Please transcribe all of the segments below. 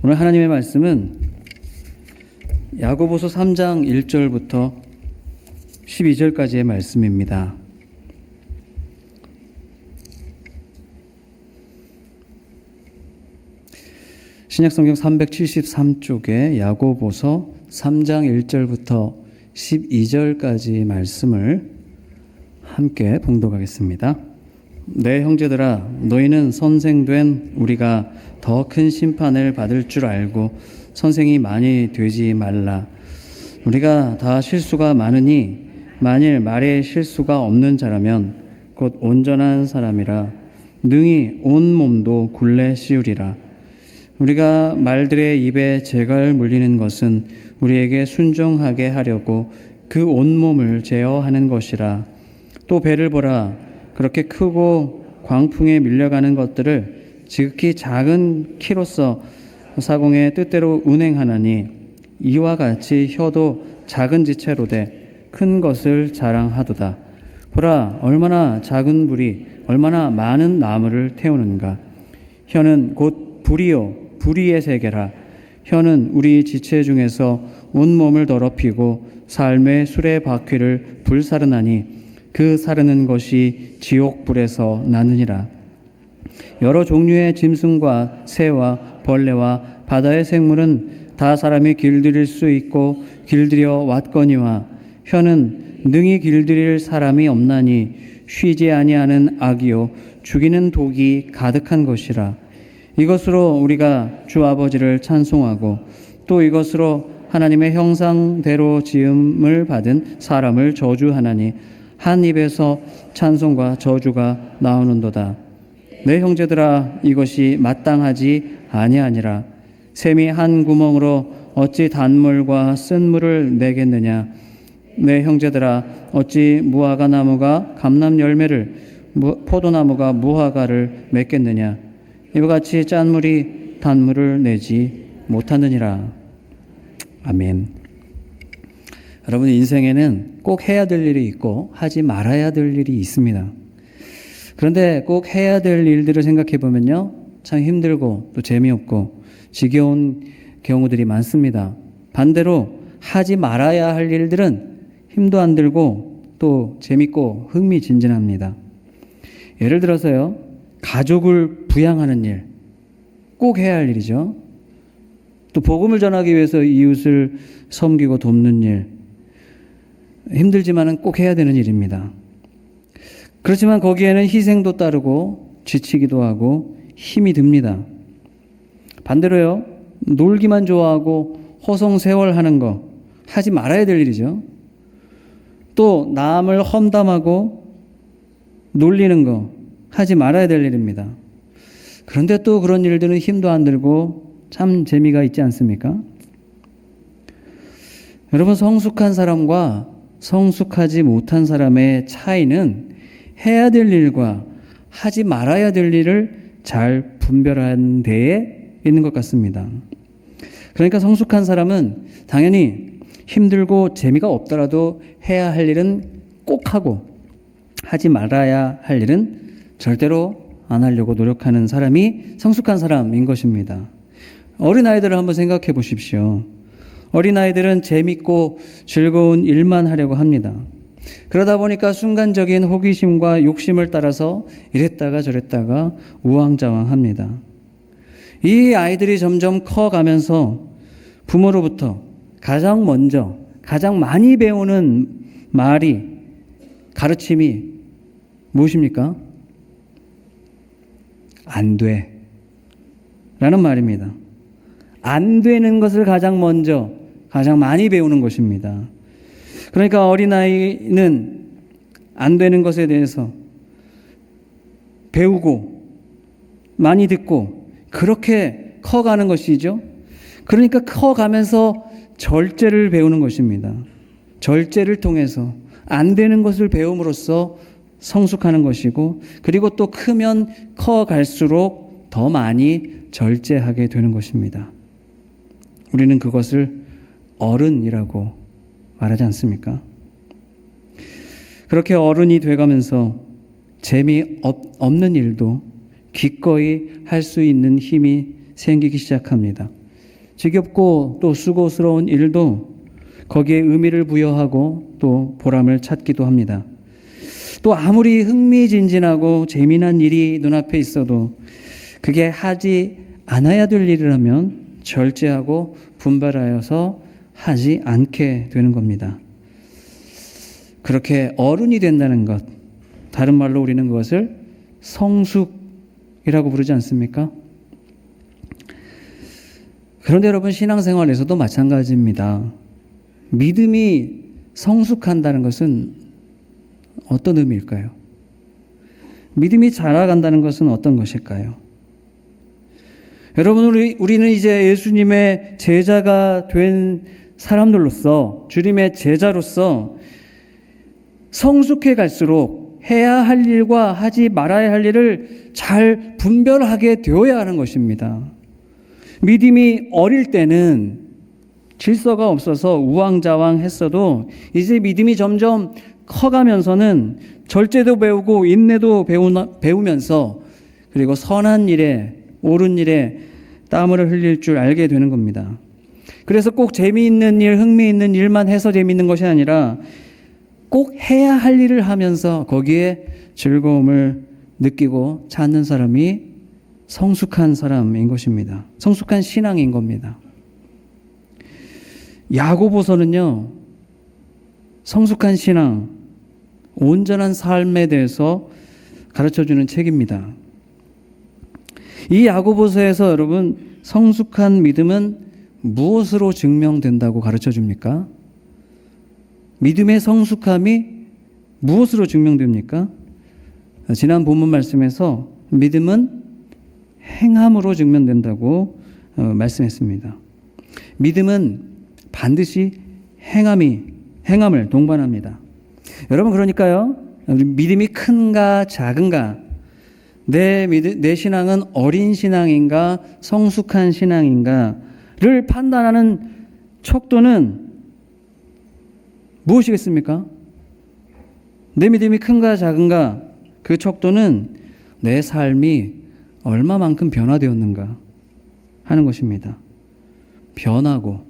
오늘 하나님의 말씀은 야고보서 3장 1절부터 12절까지의 말씀입니다. 신약성경 373쪽에 야고보서 3장 1절부터 12절까지 말씀을 함께 봉독하겠습니다. 내 형제들아, 너희는 선생된 우리가 더 큰 심판을 받을 줄 알고 선생이 많이 되지 말라. 우리가 다 실수가 많으니 만일 말에 실수가 없는 자라면 곧 온전한 사람이라 능히 온 몸도 굴레 씌우리라. 우리가 말들의 입에 재갈 물리는 것은 우리에게 순종하게 하려고 그 온몸을 제어하는 것이라. 또 배를 보라. 그렇게 크고 광풍에 밀려가는 것들을 지극히 작은 키로서 사공의 뜻대로 운행하나니 이와 같이 혀도 작은 지체로 돼 큰 것을 자랑하도다. 보라, 얼마나 작은 불이 얼마나 많은 나무를 태우는가. 혀는 곧 불이요 불의의 세계라. 혀는 우리 지체 중에서 온몸을 더럽히고 삶의 수레바퀴를 불사르나니 그 사르는 것이 지옥불에서 나느니라. 여러 종류의 짐승과 새와 벌레와 바다의 생물은 다 사람이 길들일 수 있고 길들여 왔거니와 혀는 능히 길들일 사람이 없나니 쉬지 아니하는 악이요 죽이는 독이 가득한 것이라. 이것으로 우리가 주 아버지를 찬송하고 또 이것으로 하나님의 형상대로 지음을 받은 사람을 저주하나니 한 입에서 찬송과 저주가 나오는도다. 내 형제들아, 이것이 마땅하지 아니하니라. 샘이 한 구멍으로 어찌 단물과 쓴물을 내겠느냐. 내 형제들아, 어찌 무화과 나무가 감람 열매를 포도나무가 무화과를 맺겠느냐. 이와 같이 짠물이 단물을 내지 못하느니라. 아멘. 여러분, 인생에는 꼭 해야 될 일이 있고 하지 말아야 될 일이 있습니다. 그런데 꼭 해야 될 일들을 생각해 보면요, 참 힘들고 또 재미없고 지겨운 경우들이 많습니다. 반대로 하지 말아야 할 일들은 힘도 안 들고 또 재밌고 흥미진진합니다. 예를 들어서요, 가족을 부양하는 일, 꼭 해야 할 일이죠. 또 복음을 전하기 위해서 이웃을 섬기고 돕는 일, 힘들지만은 꼭 해야 되는 일입니다. 그렇지만 거기에는 희생도 따르고 지치기도 하고 힘이 듭니다. 반대로요, 놀기만 좋아하고 허송세월하는 거 하지 말아야 될 일이죠. 또 남을 험담하고 놀리는 거 하지 말아야 될 일입니다. 그런데 또 그런 일들은 힘도 안 들고 참 재미가 있지 않습니까? 여러분, 성숙한 사람과 성숙하지 못한 사람의 차이는 해야 될 일과 하지 말아야 될 일을 잘 분별하는 데에 있는 것 같습니다. 그러니까 성숙한 사람은 당연히 힘들고 재미가 없더라도 해야 할 일은 꼭 하고 하지 말아야 할 일은 절대로 안 하려고 노력하는 사람이 성숙한 사람인 것입니다. 어린아이들을 한번 생각해 보십시오. 어린아이들은 재밌고 즐거운 일만 하려고 합니다. 그러다 보니까 순간적인 호기심과 욕심을 따라서 이랬다가 저랬다가 우왕좌왕합니다. 이 아이들이 점점 커가면서 부모로부터 가장 먼저 가장 많이 배우는 말이, 가르침이 무엇입니까? 안 돼 라는 말입니다. 안 되는 것을 가장 먼저 가장 많이 배우는 것입니다. 그러니까 어린아이는 안 되는 것에 대해서 배우고 많이 듣고 그렇게 커가는 것이죠. 그러니까 커가면서 절제를 배우는 것입니다. 절제를 통해서 안 되는 것을 배움으로써 성숙하는 것이고, 그리고 또 크면 커갈수록 더 많이 절제하게 되는 것입니다. 우리는 그것을 어른이라고 말하지 않습니까? 그렇게 어른이 돼가면서 재미없는 일도 기꺼이 할 수 있는 힘이 생기기 시작합니다. 지겹고 또 수고스러운 일도 거기에 의미를 부여하고 또 보람을 찾기도 합니다. 또 아무리 흥미진진하고 재미난 일이 눈앞에 있어도 그게 하지 않아야 될 일이라면 절제하고 분발하여서 하지 않게 되는 겁니다. 그렇게 어른이 된다는 것, 다른 말로 우리는 그것을 성숙이라고 부르지 않습니까? 그런데 여러분, 신앙생활에서도 마찬가지입니다. 믿음이 성숙한다는 것은 어떤 의미일까요? 믿음이 자라간다는 것은 어떤 것일까요? 여러분, 우리는 이제 예수님의 제자가 된 사람들로서, 주님의 제자로서 성숙해 갈수록 해야 할 일과 하지 말아야 할 일을 잘 분별하게 되어야 하는 것입니다. 믿음이 어릴 때는 질서가 없어서 우왕좌왕했어도 이제 믿음이 점점 커가면서는 절제도 배우고 인내도 배우면서 그리고 선한 일에 옳은 일에 땀을 흘릴 줄 알게 되는 겁니다. 그래서 꼭 재미있는 일, 흥미있는 일만 해서 재미있는 것이 아니라 꼭 해야 할 일을 하면서 거기에 즐거움을 느끼고 찾는 사람이 성숙한 사람인 것입니다. 성숙한 신앙인 겁니다. 야고보서는요, 성숙한 신앙, 온전한 삶에 대해서 가르쳐주는 책입니다. 이 야고보서에서 여러분, 성숙한 믿음은 무엇으로 증명된다고 가르쳐줍니까? 믿음의 성숙함이 무엇으로 증명됩니까? 지난 본문 말씀에서 믿음은 행함으로 증명된다고 말씀했습니다. 믿음은 반드시 행함을 동반합니다. 여러분, 그러니까요, 믿음이 큰가 작은가, 내 신앙은 어린 신앙인가 성숙한 신앙인가를 판단하는 척도는 무엇이겠습니까? 내 믿음이 큰가 작은가, 그 척도는 내 삶이 얼마만큼 변화되었는가 하는 것입니다. 변하고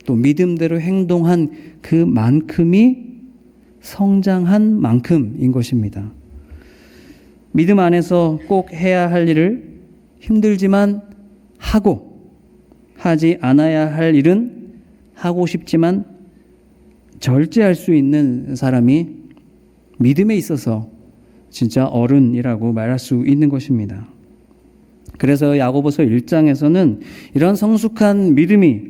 또 믿음대로 행동한 그만큼이 성장한 만큼인 것입니다. 믿음 안에서 꼭 해야 할 일을 힘들지만 하고, 하지 않아야 할 일은 하고 싶지만 절제할 수 있는 사람이 믿음에 있어서 진짜 어른이라고 말할 수 있는 것입니다. 그래서 야고보서 1장에서는 이런 성숙한 믿음이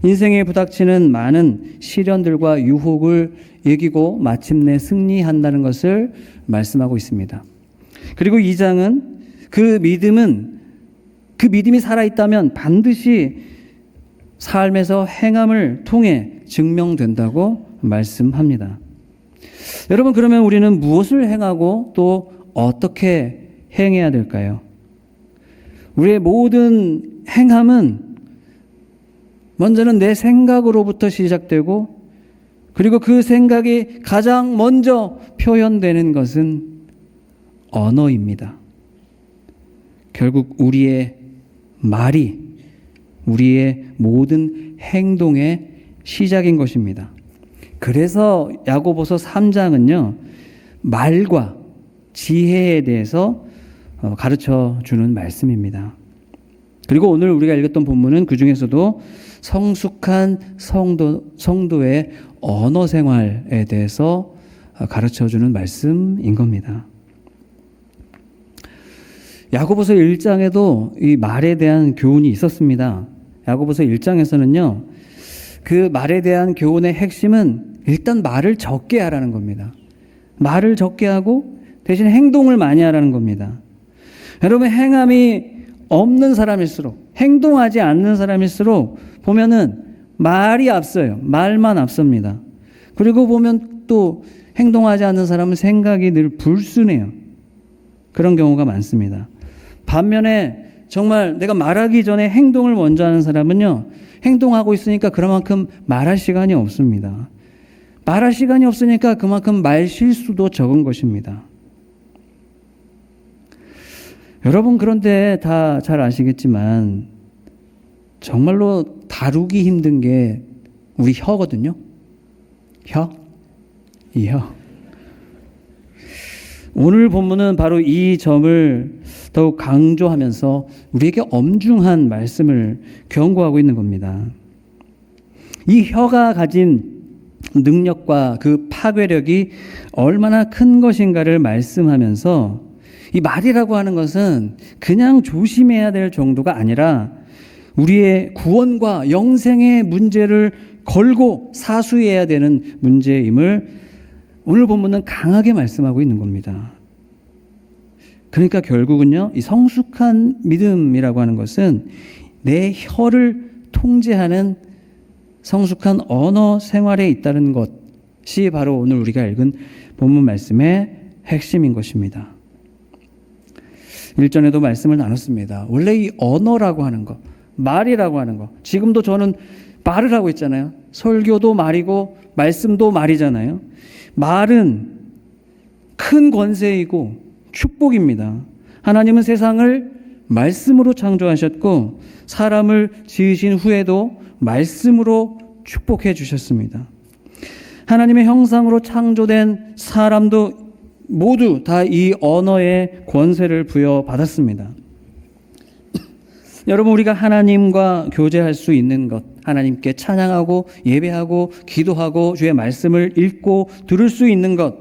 인생에 부닥치는 많은 시련들과 유혹을 이기고 마침내 승리한다는 것을 말씀하고 있습니다. 그리고 2장은 그 믿음이 살아있다면 반드시 삶에서 행함을 통해 증명된다고 말씀합니다. 여러분, 그러면 우리는 무엇을 행하고 또 어떻게 행해야 될까요? 우리의 모든 행함은 먼저는 내 생각으로부터 시작되고, 그리고 그 생각이 가장 먼저 표현되는 것은 언어입니다. 결국 우리의 말이 우리의 모든 행동의 시작인 것입니다. 그래서 야고보서 3장은요, 말과 지혜에 대해서 가르쳐 주는 말씀입니다. 그리고 오늘 우리가 읽었던 본문은 그 중에서도 성숙한 성도의 언어 생활에 대해서 가르쳐 주는 말씀인 겁니다. 야고보서 1장에도 이 말에 대한 교훈이 있었습니다. 야고보서 1장에서는요, 그 말에 대한 교훈의 핵심은 일단 말을 적게 하라는 겁니다. 말을 적게 하고 대신 행동을 많이 하라는 겁니다. 여러분, 행함이 없는 사람일수록, 행동하지 않는 사람일수록 보면은 말이 앞서요. 말만 앞섭니다. 그리고 보면 또 행동하지 않는 사람은 생각이 늘 불순해요. 그런 경우가 많습니다. 반면에 정말 내가 말하기 전에 행동을 먼저 하는 사람은요, 행동하고 있으니까 그만큼 말할 시간이 없습니다. 말할 시간이 없으니까 그만큼 말 실수도 적은 것입니다. 여러분, 그런데 다 잘 아시겠지만 정말로 다 다루기 힘든 게 우리 혀거든요. 혀? 이 혀. 오늘 본문은 바로 이 점을 더욱 강조하면서 우리에게 엄중한 말씀을 경고하고 있는 겁니다. 이 혀가 가진 능력과 그 파괴력이 얼마나 큰 것인가를 말씀하면서 이 말이라고 하는 것은 그냥 조심해야 될 정도가 아니라 우리의 구원과 영생의 문제를 걸고 사수해야 되는 문제임을 오늘 본문은 강하게 말씀하고 있는 겁니다. 그러니까 결국은요, 이 성숙한 믿음이라고 하는 것은 내 혀를 통제하는 성숙한 언어 생활에 있다는 것이 바로 오늘 우리가 읽은 본문 말씀의 핵심인 것입니다. 일전에도 말씀을 나눴습니다. 원래 이 언어라고 하는 것, 말이라고 하는 것, 지금도 저는 말을 하고 있잖아요. 설교도 말이고 말씀도 말이잖아요. 말은 큰 권세이고 축복입니다. 하나님은 세상을 말씀으로 창조하셨고 사람을 지으신 후에도 말씀으로 축복해 주셨습니다. 하나님의 형상으로 창조된 사람도 모두 다 이 언어의 권세를 부여받았습니다. 여러분, 우리가 하나님과 교제할 수 있는 것, 하나님께 찬양하고 예배하고 기도하고 주의 말씀을 읽고 들을 수 있는 것,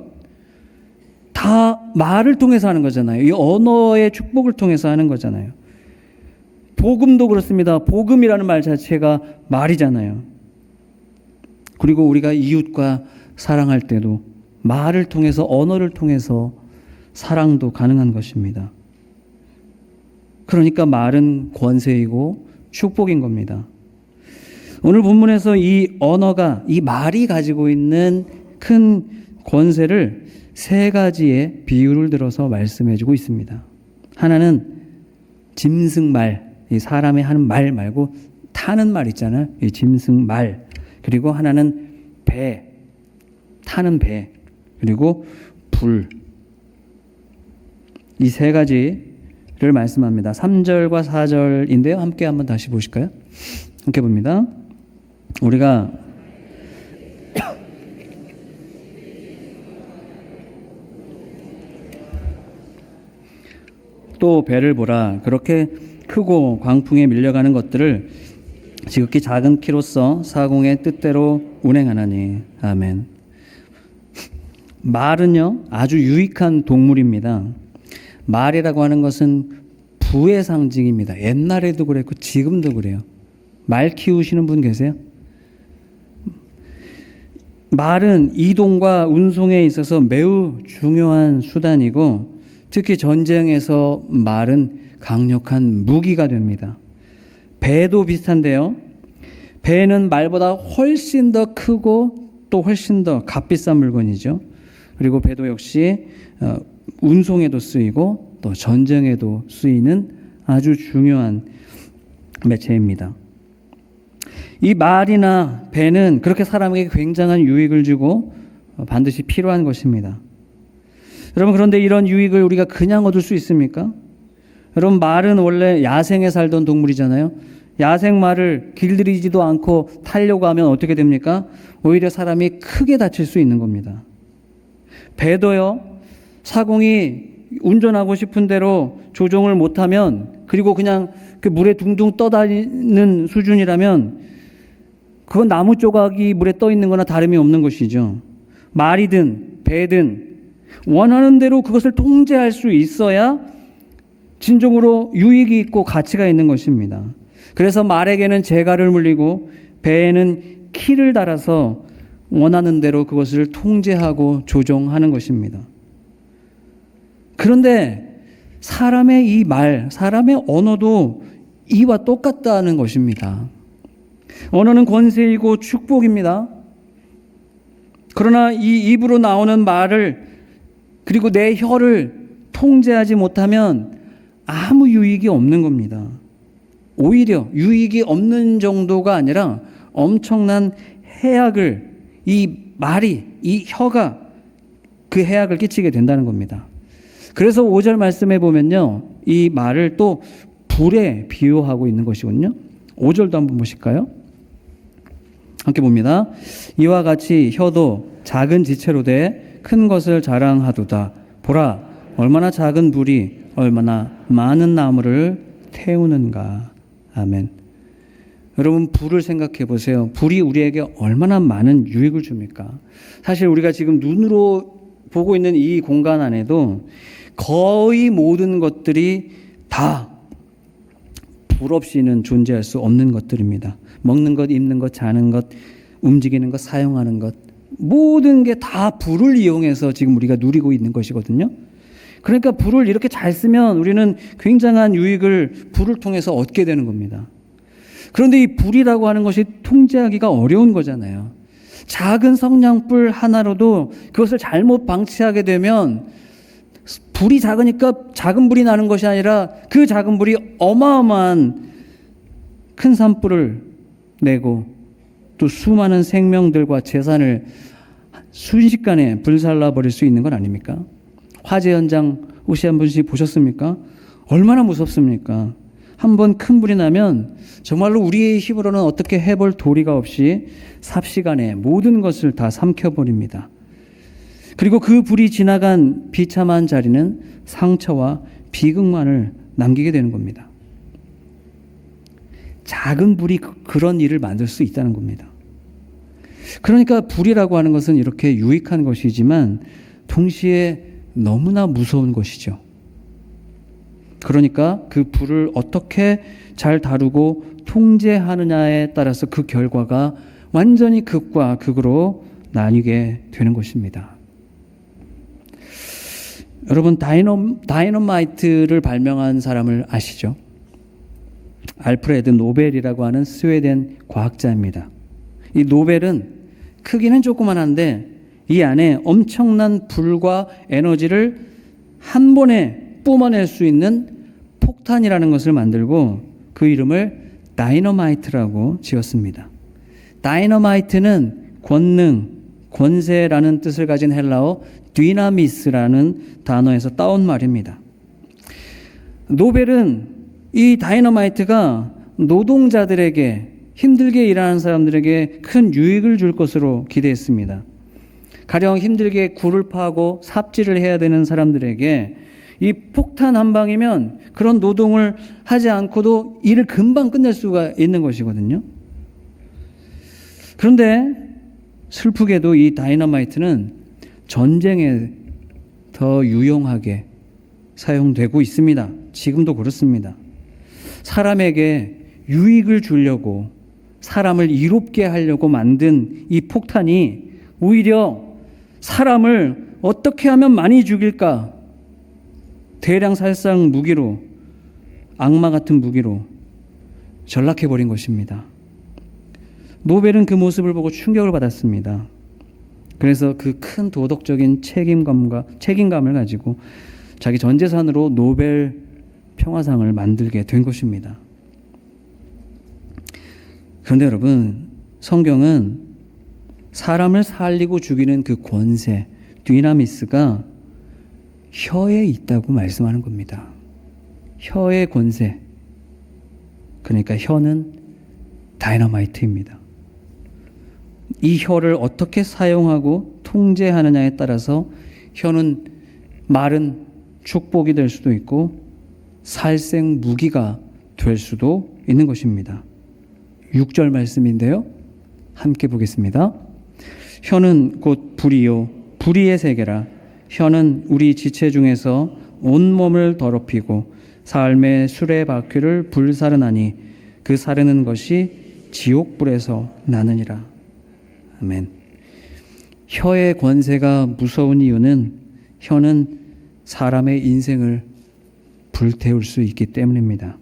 다 말을 통해서 하는 거잖아요. 이 언어의 축복을 통해서 하는 거잖아요. 복음도 그렇습니다. 복음이라는 말 자체가 말이잖아요. 그리고 우리가 이웃과 사랑할 때도 말을 통해서, 언어를 통해서 사랑도 가능한 것입니다. 그러니까 말은 권세이고 축복인 겁니다. 오늘 본문에서 이 언어가, 이 말이 가지고 있는 큰 권세를 세 가지의 비유를 들어서 말씀해 주고 있습니다. 하나는 짐승말, 이 사람이 하는 말 말고 타는 말 있잖아요. 이 짐승말. 그리고 하나는 배, 타는 배. 그리고 불. 이 세 가지를 말씀합니다. 3절과 4절인데요. 함께 한번 다시 보실까요? 함께 봅니다. 우리가 또 배를 보라. 그렇게 크고 광풍에 밀려가는 것들을 지극히 작은 키로서 사공의 뜻대로 운행하나니. 아멘. 말은요, 아주 유익한 동물입니다. 말이라고 하는 것은 부의 상징입니다. 옛날에도 그랬고 지금도 그래요. 말 키우시는 분 계세요? 말은 이동과 운송에 있어서 매우 중요한 수단이고 특히 전쟁에서 말은 강력한 무기가 됩니다. 배도 비슷한데요. 배는 말보다 훨씬 더 크고 또 훨씬 더 값비싼 물건이죠. 그리고 배도 역시 운송에도 쓰이고 또 전쟁에도 쓰이는 아주 중요한 매체입니다. 이 말이나 배는 그렇게 사람에게 굉장한 유익을 주고 반드시 필요한 것입니다. 여러분, 그런데 이런 유익을 우리가 그냥 얻을 수 있습니까? 여러분, 말은 원래 야생에 살던 동물이잖아요. 야생 말을 길들이지도 않고 타려고 하면 어떻게 됩니까? 오히려 사람이 크게 다칠 수 있는 겁니다. 배도요, 사공이 운전하고 싶은 대로 조종을 못하면, 그리고 그냥 그 물에 둥둥 떠다니는 수준이라면 그건 나무 조각이 물에 떠 있는 거나 다름이 없는 것이죠. 말이든 배든 원하는 대로 그것을 통제할 수 있어야 진정으로 유익이 있고 가치가 있는 것입니다. 그래서 말에게는 재갈을 물리고 배에는 키를 달아서 원하는 대로 그것을 통제하고 조종하는 것입니다. 그런데 사람의 이 말, 사람의 언어도 이와 똑같다는 것입니다. 언어는 권세이고 축복입니다. 그러나 이 입으로 나오는 말을, 그리고 내 혀를 통제하지 못하면 아무 유익이 없는 겁니다. 오히려 유익이 없는 정도가 아니라 엄청난 해악을, 이 말이, 이 혀가 그 해악을 끼치게 된다는 겁니다. 그래서 5절 말씀에 보면요, 이 말을 또 불에 비유하고 있는 것이군요. 5절도 한번 보실까요? 함께 봅니다. 이와 같이 혀도 작은 지체로 돼 큰 것을 자랑하도다. 보라, 얼마나 작은 불이 얼마나 많은 나무를 태우는가. 아멘. 여러분, 불을 생각해 보세요. 불이 우리에게 얼마나 많은 유익을 줍니까? 사실 우리가 지금 눈으로 보고 있는 이 공간 안에도 거의 모든 것들이 다 불 없이는 존재할 수 없는 것들입니다. 먹는 것, 입는 것, 자는 것, 움직이는 것, 사용하는 것, 모든 게 다 불을 이용해서 지금 우리가 누리고 있는 것이거든요. 그러니까 불을 이렇게 잘 쓰면 우리는 굉장한 유익을 불을 통해서 얻게 되는 겁니다. 그런데 이 불이라고 하는 것이 통제하기가 어려운 거잖아요. 작은 성냥불 하나로도 그것을 잘못 방치하게 되면 불이 작으니까 작은 불이 나는 것이 아니라 그 작은 불이 어마어마한 큰 산불을 내고 또 수많은 생명들과 재산을 순식간에 불살라 버릴 수 있는 건 아닙니까? 화재 현장 혹시 한 번씩 보셨습니까? 얼마나 무섭습니까? 한번 큰 불이 나면 정말로 우리의 힘으로는 어떻게 해볼 도리가 없이 삽시간에 모든 것을 다 삼켜버립니다. 그리고 그 불이 지나간 비참한 자리는 상처와 비극만을 남기게 되는 겁니다. 작은 불이 그런 일을 만들 수 있다는 겁니다. 그러니까 불이라고 하는 것은 이렇게 유익한 것이지만 동시에 너무나 무서운 것이죠. 그러니까 그 불을 어떻게 잘 다루고 통제하느냐에 따라서 그 결과가 완전히 극과 극으로 나뉘게 되는 것입니다. 여러분, 다이너마이트를 발명한 사람을 아시죠? 알프레드 노벨이라고 하는 스웨덴 과학자입니다. 이 노벨은 크기는 조그만한데 이 안에 엄청난 불과 에너지를 한 번에 뿜어낼 수 있는 폭탄이라는 것을 만들고 그 이름을 다이너마이트라고 지었습니다. 다이너마이트는 권능, 권세라는 뜻을 가진 헬라어 디나미스라는 단어에서 따온 말입니다. 노벨은 이 다이너마이트가 노동자들에게, 힘들게 일하는 사람들에게 큰 유익을 줄 것으로 기대했습니다. 가령 힘들게 굴을 파고 삽질을 해야 되는 사람들에게 이 폭탄 한 방이면 그런 노동을 하지 않고도 일을 금방 끝낼 수가 있는 것이거든요. 그런데 슬프게도 이 다이너마이트는 전쟁에 더 유용하게 사용되고 있습니다. 지금도 그렇습니다. 사람에게 유익을 주려고, 사람을 이롭게 하려고 만든 이 폭탄이 오히려 사람을 어떻게 하면 많이 죽일까? 대량 살상 무기로, 악마 같은 무기로 전락해버린 것입니다. 노벨은 그 모습을 보고 충격을 받았습니다. 그래서 그 큰 도덕적인 책임감을 가지고 자기 전 재산으로 노벨 평화상을 만들게 된 것입니다. 그런데 여러분, 성경은 사람을 살리고 죽이는 그 권세, 디나미스가 혀에 있다고 말씀하는 겁니다. 혀의 권세. 그러니까 혀는 다이너마이트입니다. 이 혀를 어떻게 사용하고 통제하느냐에 따라서 혀는 말은 축복이 될 수도 있고 살생 무기가 될 수도 있는 것입니다. 6절 말씀인데요. 함께 보겠습니다. 혀는 곧 불이요 불의의 세계라. 혀는 우리 지체 중에서 온몸을 더럽히고 삶의 수레바퀴를 불사르나니 그 사르는 것이 지옥불에서 나느니라. 아멘. 혀의 권세가 무서운 이유는 혀는 사람의 인생을 불태울 수 있기 때문입니다.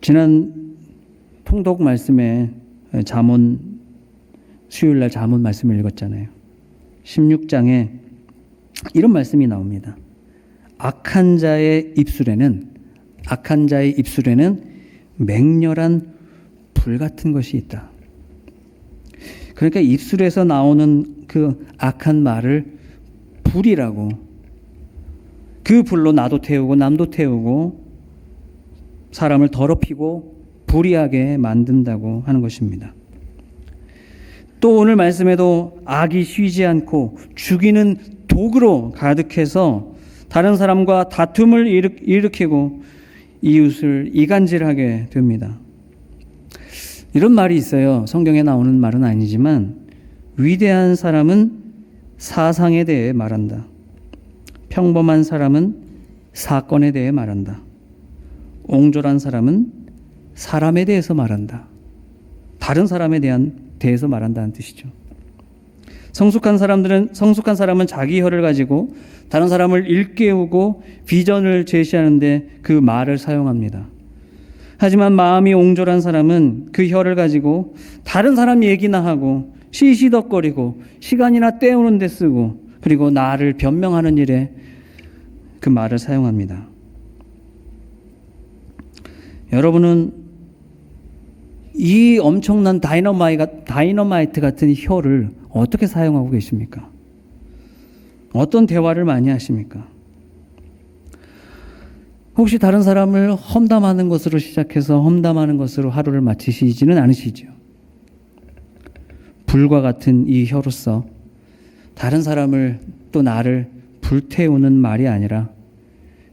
지난 통독 말씀에 수요일날 잠언 말씀을 읽었잖아요. 16장에 이런 말씀이 나옵니다. 악한 자의 입술에는 맹렬한 불 같은 것이 있다. 그러니까 입술에서 나오는 그 악한 말을 불이라고, 그 불로 나도 태우고 남도 태우고 사람을 더럽히고 불의하게 만든다고 하는 것입니다. 또 오늘 말씀에도 악이 쉬지 않고 죽이는 독으로 가득해서 다른 사람과 다툼을 일으키고 이웃을 이간질하게 됩니다. 이런 말이 있어요. 성경에 나오는 말은 아니지만 위대한 사람은 사상에 대해 말한다. 평범한 사람은 사건에 대해 말한다. 옹졸한 사람은 사람에 대해서 말한다. 다른 사람에 대해서 말한다는 뜻이죠. 성숙한 사람은 자기 혀를 가지고 다른 사람을 일깨우고 비전을 제시하는데 그 말을 사용합니다. 하지만 마음이 옹졸한 사람은 그 혀를 가지고 다른 사람 얘기나 하고 시시덕거리고 시간이나 때우는 데 쓰고 그리고 나를 변명하는 일에 그 말을 사용합니다. 여러분은 이 엄청난 다이너마이트 같은 혀를 어떻게 사용하고 계십니까? 어떤 대화를 많이 하십니까? 혹시 다른 사람을 험담하는 것으로 시작해서 험담하는 것으로 하루를 마치시지는 않으시죠? 불과 같은 이 혀로서 다른 사람을 또 나를 불태우는 말이 아니라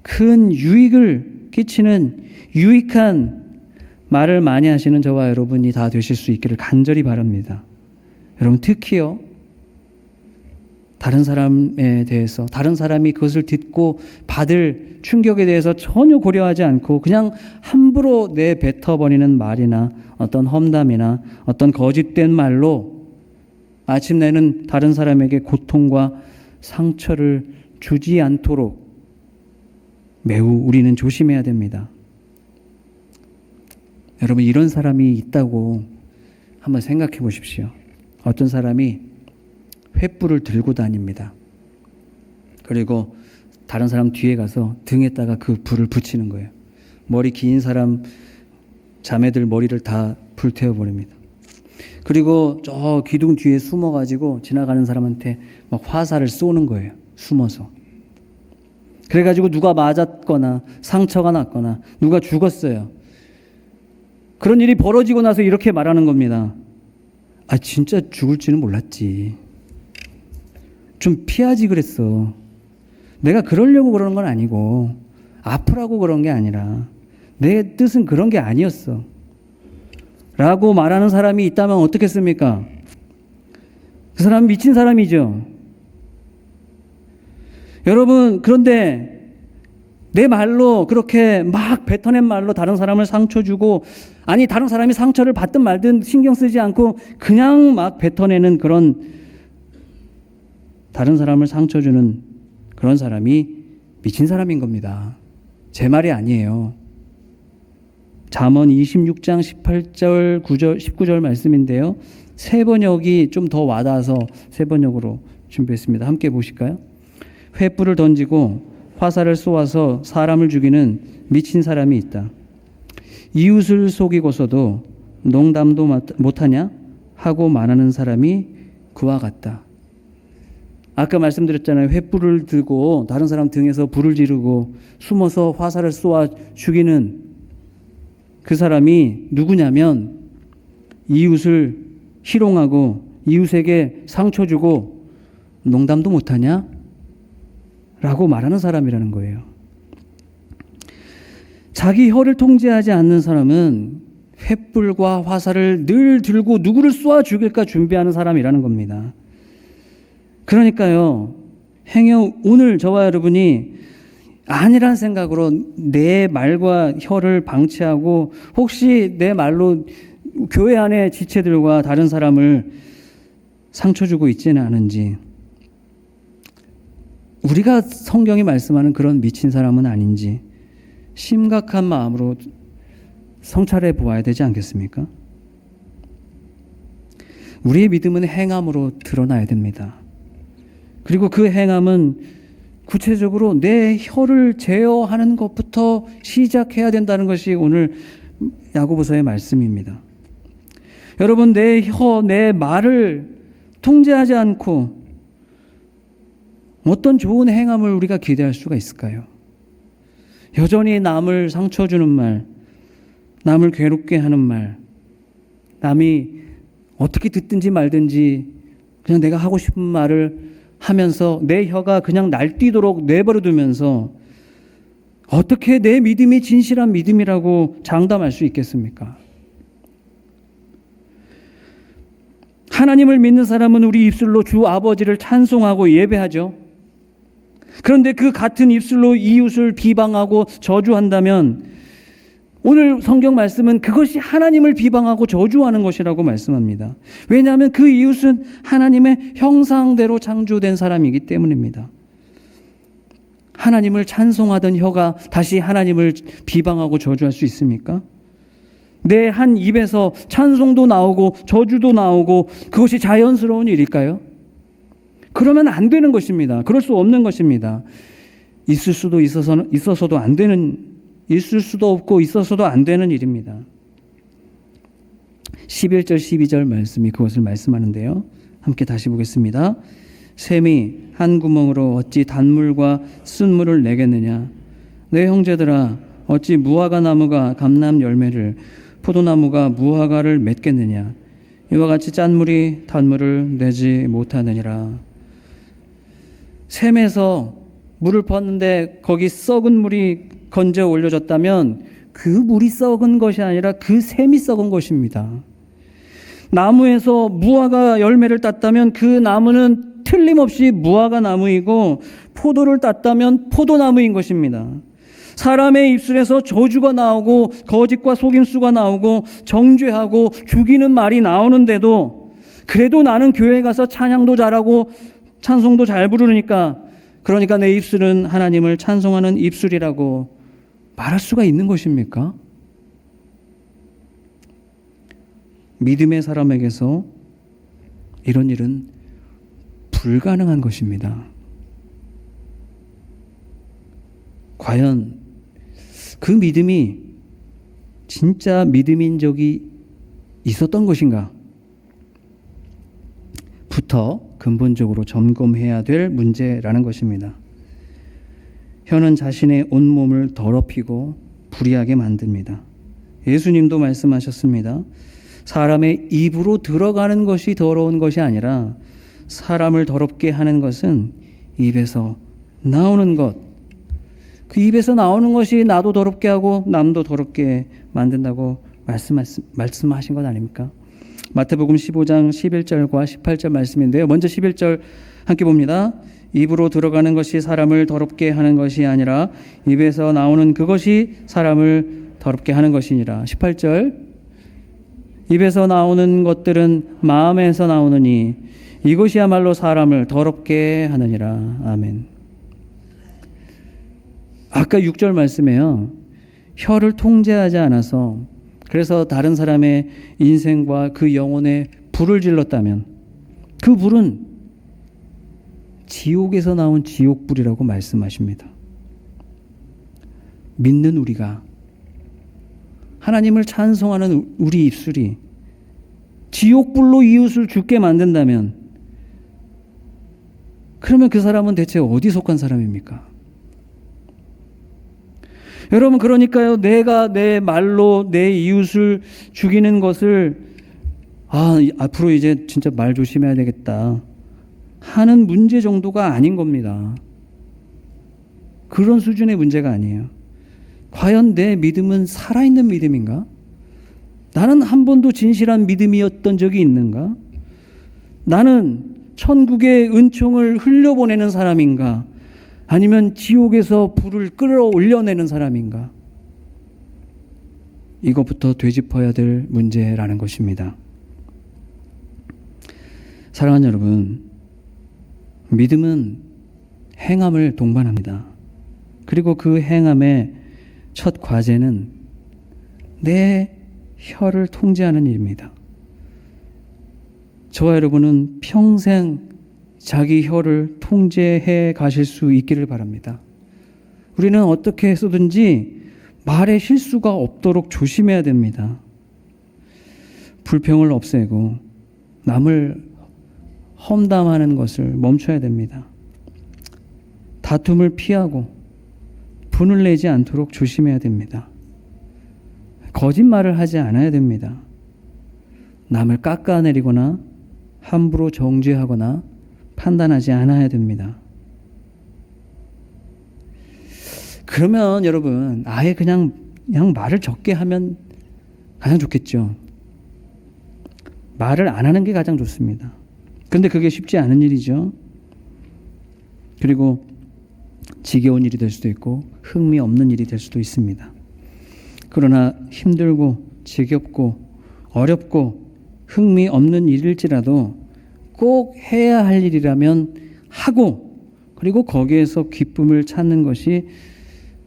큰 유익을 끼치는 유익한 말을 많이 하시는 저와 여러분이 다 되실 수 있기를 간절히 바랍니다. 여러분, 특히요, 다른 사람에 대해서, 다른 사람이 그것을 듣고 받을 충격에 대해서 전혀 고려하지 않고 그냥 함부로 내뱉어버리는 말이나 어떤 험담이나 어떤 거짓된 말로 마침내는 다른 사람에게 고통과 상처를 주지 않도록 매우 우리는 조심해야 됩니다. 여러분, 이런 사람이 있다고 한번 생각해 보십시오. 어떤 사람이 횃불을 들고 다닙니다. 그리고 다른 사람 뒤에 가서 등에다가 그 불을 붙이는 거예요. 머리 긴 사람 자매들 머리를 다 불태워 버립니다. 그리고 저 기둥 뒤에 숨어가지고 지나가는 사람한테 막 화살을 쏘는 거예요. 숨어서. 그래가지고 누가 맞았거나 상처가 났거나 누가 죽었어요. 그런 일이 벌어지고 나서 이렇게 말하는 겁니다. 아, 진짜 죽을지는 몰랐지. 좀 피하지 그랬어. 내가 그러려고 그러는 건 아니고 아프라고 그런 게 아니라 내 뜻은 그런 게 아니었어. 라고 말하는 사람이 있다면 어떻겠습니까? 그 사람은 미친 사람이죠. 여러분, 그런데 내 말로 그렇게 막 뱉어낸 말로 다른 사람을 상처 주고, 아니 다른 사람이 상처를 받든 말든 신경 쓰지 않고 그냥 막 뱉어내는 그런 다른 사람을 상처 주는 그런 사람이 미친 사람인 겁니다. 제 말이 아니에요. 잠언 26장 18절 19절 말씀인데요. 세 번역이 좀 더 와닿아서 세 번역으로 준비했습니다. 함께 보실까요? 횃불을 던지고 화살을 쏘아서 사람을 죽이는 미친 사람이 있다. 이웃을 속이고서도 농담도 못하냐 하고 말하는 사람이 그와 같다. 아까 말씀드렸잖아요. 횃불을 들고 다른 사람 등에서 불을 지르고 숨어서 화살을 쏘아 죽이는 그 사람이 누구냐면 이웃을 희롱하고 이웃에게 상처 주고 농담도 못하냐? 라고 말하는 사람이라는 거예요. 자기 혀를 통제하지 않는 사람은 횃불과 화살을 늘 들고 누구를 쏘아 죽일까 준비하는 사람이라는 겁니다. 그러니까요, 오늘 저와 여러분이 아니란 생각으로 내 말과 혀를 방치하고 혹시 내 말로 교회 안의 지체들과 다른 사람을 상처 주고 있지는 않은지, 우리가 성경이 말씀하는 그런 미친 사람은 아닌지 심각한 마음으로 성찰해 보아야 되지 않겠습니까? 우리의 믿음은 행함으로 드러나야 됩니다. 그리고 그 행함은 구체적으로 내 혀를 제어하는 것부터 시작해야 된다는 것이 오늘 야고보서의 말씀입니다. 여러분, 내 혀, 내 말을 통제하지 않고 어떤 좋은 행함을 우리가 기대할 수가 있을까요? 여전히 남을 상처 주는 말, 남을 괴롭게 하는 말, 남이 어떻게 듣든지 말든지 그냥 내가 하고 싶은 말을 하면서 내 혀가 그냥 날뛰도록 내버려 두면서 어떻게 내 믿음이 진실한 믿음이라고 장담할 수 있겠습니까? 하나님을 믿는 사람은 우리 입술로 주 아버지를 찬송하고 예배하죠. 그런데 그 같은 입술로 이웃을 비방하고 저주한다면 오늘 성경 말씀은 그것이 하나님을 비방하고 저주하는 것이라고 말씀합니다. 왜냐하면 그 이웃은 하나님의 형상대로 창조된 사람이기 때문입니다. 하나님을 찬송하던 혀가 다시 하나님을 비방하고 저주할 수 있습니까? 내 한 입에서 찬송도 나오고 저주도 나오고 그것이 자연스러운 일일까요? 그러면 안 되는 것입니다. 그럴 수 없는 것입니다. 있을 수도 있어서도 안 되는, 있을 수도 없고 있어서도 안 되는 일입니다. 11절 12절 말씀이 그것을 말씀하는데요. 함께 다시 보겠습니다. 샘이 한 구멍으로 어찌 단물과 쓴물을 내겠느냐. 내 형제들아 어찌 무화과 나무가 감람 열매를 포도나무가 무화과를 맺겠느냐. 이와 같이 짠물이 단물을 내지 못하느니라. 샘에서 물을 붓는데 거기 썩은 물이 건져 올려졌다면 그 물이 썩은 것이 아니라 그 샘이 썩은 것입니다. 나무에서 무화과 열매를 땄다면 그 나무는 틀림없이 무화과 나무이고 포도를 땄다면 포도나무인 것입니다. 사람의 입술에서 저주가 나오고 거짓과 속임수가 나오고 정죄하고 죽이는 말이 나오는데도 그래도 나는 교회 가서 찬양도 잘하고 찬송도 잘 부르니까 그러니까 내 입술은 하나님을 찬송하는 입술이라고 말할 수가 있는 것입니까? 믿음의 사람에게서 이런 일은 불가능한 것입니다. 과연 그 믿음이 진짜 믿음인 적이 있었던 것인가? 부터 근본적으로 점검해야 될 문제라는 것입니다. 혀는 자신의 온몸을 더럽히고 불의하게 만듭니다. 예수님도 말씀하셨습니다. 사람의 입으로 들어가는 것이 더러운 것이 아니라 사람을 더럽게 하는 것은 입에서 나오는 것. 그 입에서 나오는 것이 나도 더럽게 하고 남도 더럽게 만든다고 말씀하신 것 아닙니까? 마태복음 15장 11절과 18절 말씀인데요. 먼저 11절 함께 봅니다. 입으로 들어가는 것이 사람을 더럽게 하는 것이 아니라 입에서 나오는 그것이 사람을 더럽게 하는 것이니라. 18절 입에서 나오는 것들은 마음에서 나오느니 이것이야말로 사람을 더럽게 하느니라. 아멘. 아까 6절 말씀에요. 혀를 통제하지 않아서 그래서 다른 사람의 인생과 그 영혼에 불을 질렀다면 그 불은 지옥에서 나온 지옥불이라고 말씀하십니다. 믿는 우리가 하나님을 찬송하는 우리 입술이 지옥불로 이웃을 죽게 만든다면 그러면 그 사람은 대체 어디 속한 사람입니까? 여러분 그러니까요. 내가 내 말로 내 이웃을 죽이는 것을 앞으로 이제 진짜 말 조심해야 되겠다 하는 문제 정도가 아닌 겁니다. 그런 수준의 문제가 아니에요. 과연 내 믿음은 살아있는 믿음인가? 나는 한 번도 진실한 믿음이었던 적이 있는가? 나는 천국의 은총을 흘려보내는 사람인가? 아니면 지옥에서 불을 끌어올려내는 사람인가? 이것부터 되짚어야 될 문제라는 것입니다. 사랑하는 여러분, 믿음은 행함을 동반합니다. 그리고 그 행함의 첫 과제는 내 혀를 통제하는 일입니다. 저와 여러분은 평생 자기 혀를 통제해 가실 수 있기를 바랍니다. 우리는 어떻게 해서든지 말에 실수가 없도록 조심해야 됩니다. 불평을 없애고 남을 험담하는 것을 멈춰야 됩니다. 다툼을 피하고 분을 내지 않도록 조심해야 됩니다. 거짓말을 하지 않아야 됩니다. 남을 깎아내리거나 함부로 정죄하거나 판단하지 않아야 됩니다. 그러면 여러분 아예 그냥 말을 적게 하면 가장 좋겠죠. 말을 안 하는 게 가장 좋습니다. 그런데 그게 쉽지 않은 일이죠. 그리고 지겨운 일이 될 수도 있고 흥미없는 일이 될 수도 있습니다. 그러나 힘들고 지겹고 어렵고 흥미없는 일일지라도 꼭 해야 할 일이라면 하고, 그리고 거기에서 기쁨을 찾는 것이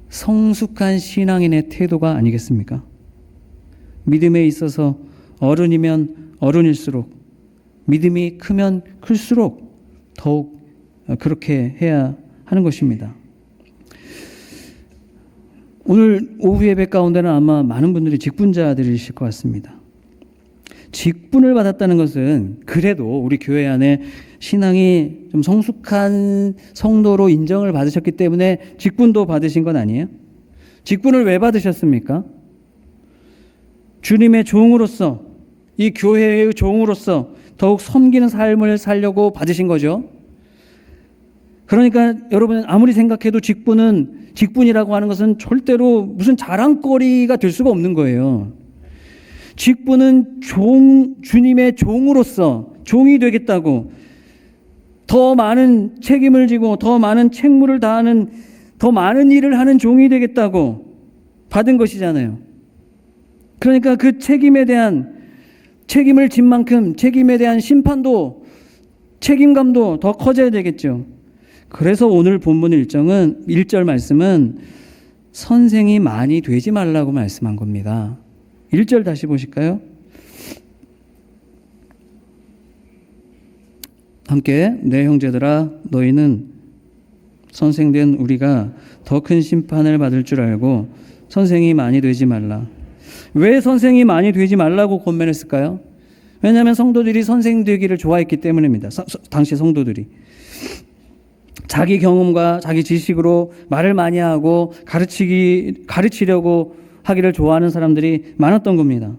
성숙한 신앙인의 태도가 아니겠습니까? 믿음에 있어서 어른이면 어른일수록, 믿음이 크면 클수록 더욱 그렇게 해야 하는 것입니다. 오늘 오후 예배 가운데는 아마 많은 분들이 직분자들이실 것 같습니다. 직분을 받았다는 것은 그래도 우리 교회 안에 신앙이 좀 성숙한 성도로 인정을 받으셨기 때문에 직분도 받으신 건 아니에요? 직분을 왜 받으셨습니까? 주님의 종으로서, 이 교회의 종으로서 더욱 섬기는 삶을 살려고 받으신 거죠. 그러니까 여러분 아무리 생각해도 직분이라고 하는 것은 절대로 무슨 자랑거리가 될 수가 없는 거예요. 직분은 주님의 종으로서 종이 되겠다고, 더 많은 책임을 지고 더 많은 책무를 다하는, 더 많은 일을 하는 종이 되겠다고 받은 것이잖아요. 그러니까 그 책임을 진 만큼 책임에 대한 심판도, 책임감도 더 커져야 되겠죠. 그래서 오늘 본문 1절 말씀은 선생이 많이 되지 말라고 말씀한 겁니다. 1절 다시 보실까요? 함께 내 형제들아 너희는 선생된 우리가 더 큰 심판을 받을 줄 알고 선생이 많이 되지 말라. 왜 선생이 많이 되지 말라고 권면했을까요? 왜냐하면 성도들이 선생 되기를 좋아했기 때문입니다. 당시 성도들이 자기 경험과 자기 지식으로 말을 많이 하고 가르치려고 하기를 좋아하는 사람들이 많았던 겁니다.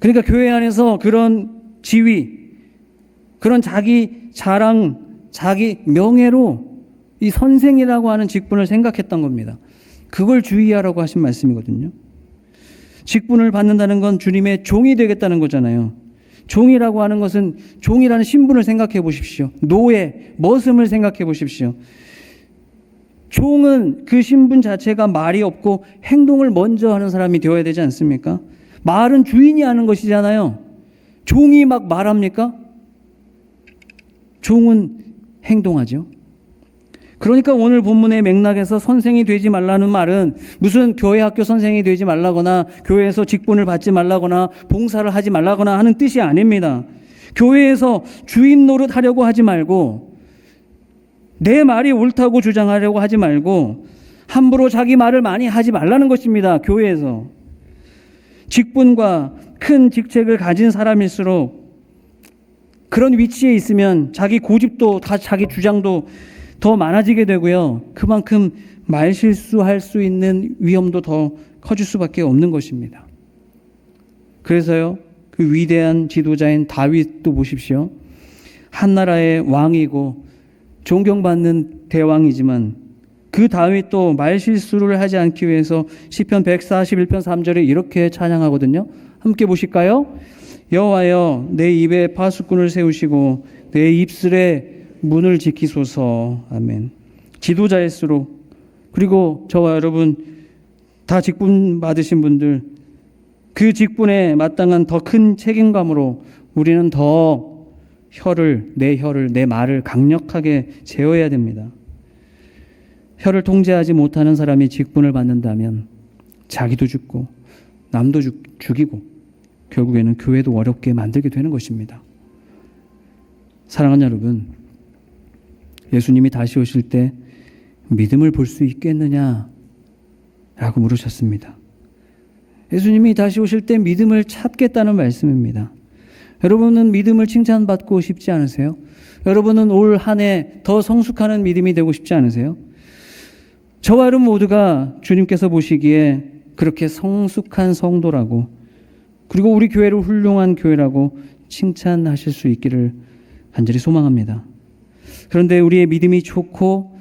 그러니까 교회 안에서 그런 지위, 그런 자기 자랑, 자기 명예로 이 선생이라고 하는 직분을 생각했던 겁니다. 그걸 주의하라고 하신 말씀이거든요. 직분을 받는다는 건 주님의 종이 되겠다는 거잖아요. 종이라고 하는 것은 종이라는 신분을 생각해 보십시오. 노예, 머슴을 생각해 보십시오. 종은 그 신분 자체가 말이 없고 행동을 먼저 하는 사람이 되어야 되지 않습니까? 말은 주인이 하는 것이잖아요. 종이 막 말합니까? 종은 행동하죠. 그러니까 오늘 본문의 맥락에서 선생이 되지 말라는 말은 무슨 교회 학교 선생이 되지 말라거나 교회에서 직분을 받지 말라거나 봉사를 하지 말라거나 하는 뜻이 아닙니다. 교회에서 주인 노릇 하려고 하지 말고, 내 말이 옳다고 주장하려고 하지 말고 함부로 자기 말을 많이 하지 말라는 것입니다. 교회에서 직분과 큰 직책을 가진 사람일수록 그런 위치에 있으면 자기 고집도 자기 주장도 더 많아지게 되고요. 그만큼 말실수할 수 있는 위험도 더 커질 수밖에 없는 것입니다. 그래서요, 그 위대한 지도자인 다윗도 보십시오. 한 나라의 왕이고 존경받는 대왕이지만 그 다윗도 말실수를 하지 않기 위해서 시편 141편 3절에 이렇게 찬양하거든요. 함께 보실까요? 여호와여 내 입에 파수꾼을 세우시고 내 입술에 문을 지키소서. 아멘. 지도자일수록, 그리고 저와 여러분 다 직분 받으신 분들, 그 직분에 마땅한 더 큰 책임감으로 우리는 더 내 말을 강력하게 제어해야 됩니다. 혀를 통제하지 못하는 사람이 직분을 받는다면 자기도 죽고 남도 죽이고 결국에는 교회도 어렵게 만들게 되는 것입니다. 사랑하는 여러분, 예수님이 다시 오실 때 믿음을 볼 수 있겠느냐 라고 물으셨습니다. 예수님이 다시 오실 때 믿음을 찾겠다는 말씀입니다. 여러분은 믿음을 칭찬받고 싶지 않으세요? 여러분은 올 한 해 더 성숙하는 믿음이 되고 싶지 않으세요? 저와 여러분 모두가 주님께서 보시기에 그렇게 성숙한 성도라고, 그리고 우리 교회를 훌륭한 교회라고 칭찬하실 수 있기를 간절히 소망합니다. 그런데 우리의 믿음이 좋고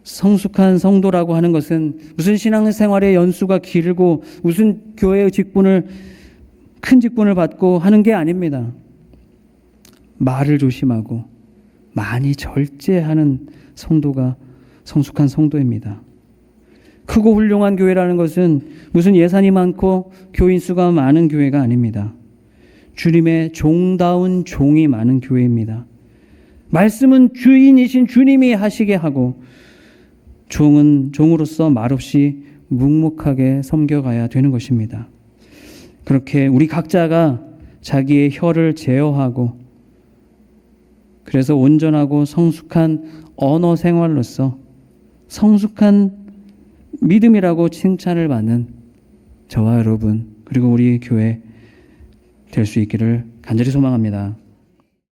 성숙한 성도라고 하는 것은 무슨 신앙생활의 연수가 길고 무슨 교회의 큰 직분을 받고 하는 게 아닙니다. 말을 조심하고 많이 절제하는 성도가 성숙한 성도입니다. 크고 훌륭한 교회라는 것은 무슨 예산이 많고 교인 수가 많은 교회가 아닙니다. 주님의 종다운 종이 많은 교회입니다. 말씀은 주인이신 주님이 하시게 하고 종은 종으로서 말없이 묵묵하게 섬겨가야 되는 것입니다. 그렇게 우리 각자가 자기의 혀를 제어하고 그래서 온전하고 성숙한 언어 생활로서 성숙한 믿음이라고 칭찬을 받는 저와 여러분 그리고 우리 교회 될 수 있기를 간절히 소망합니다.